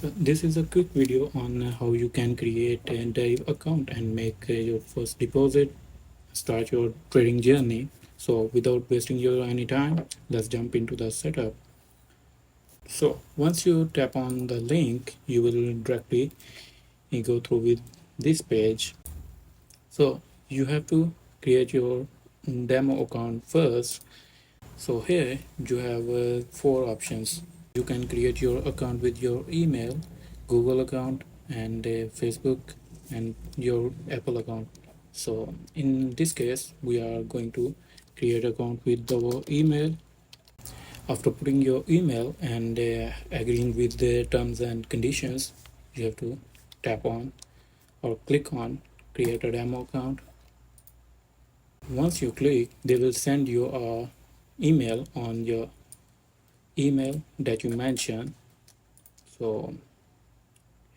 So this is a quick video on how you can create a Deriv account and make your first deposit, start your trading journey. So without wasting your any time, let's jump into the setup. So once you tap on the link, you will directly go through with this page. So you have to create your demo account first. So here you have 4 options. You can create your account with your email, Google account, and Facebook, and your Apple account. So in this case, we are going to create account with our email. After putting your email and agreeing with the terms and conditions, you have to tap on or click on create a demo account. Once you click, they will send you a email on your email that you mentioned. So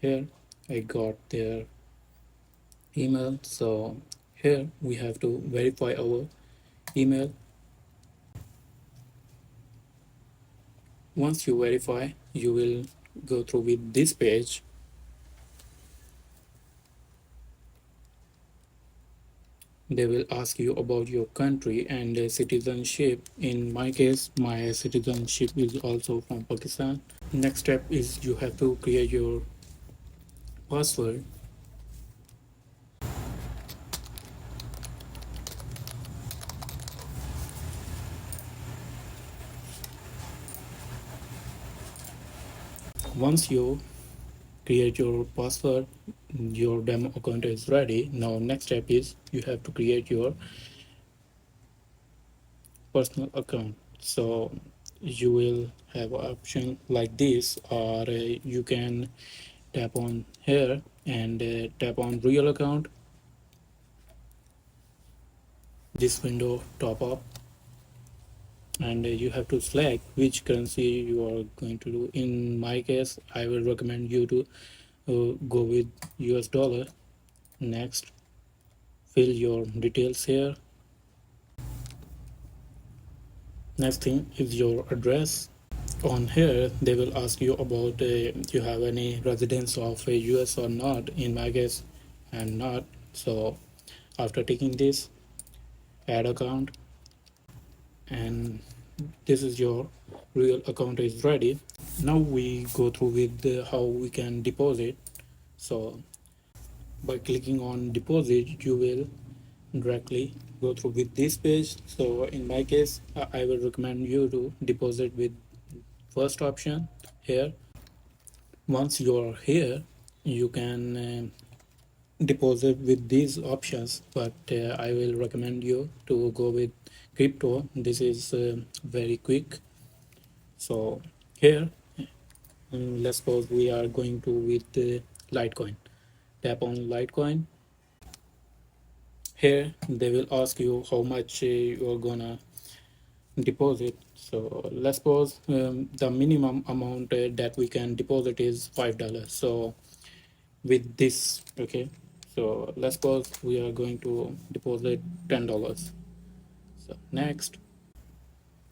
here I got their email. So here we have to verify our email. Once you verify, you will go through with this page. They will ask you about your country and citizenship. In my case, my citizenship is also from Pakistan. Next step is you have to create your password. Once you create your password, your demo account is ready. Now next step is you have to create your personal account. So you will have an option like this, or you can tap on here and tap on real account. This window top up, and you have to select which currency you are going to do. In my case, I will recommend you to go with US dollar. Next, fill your details here. Next thing is your address. On here they will ask you about you have any residence of US or not. In my case, I'm not. So after taking this, add account, and this is your real account is ready. Now we go through with how we can deposit. So by clicking on deposit, you will directly go through with this page. So in my case, I will recommend you to deposit with first option here. Once you are here, you can deposit with these options, but I will recommend you to go with crypto. This is very quick. So here, let's suppose we are going to with Litecoin. Tap on Litecoin. Here they will ask you how much you are gonna deposit. So let's suppose the minimum amount that we can deposit is $5. So with this, okay, so let's suppose we are going to deposit $10. So next,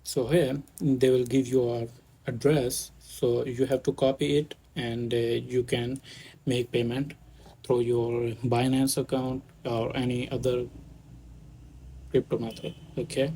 so here they will give you our address, so you have to copy it, and you can make payment through your Binance account or any other crypto method. Okay,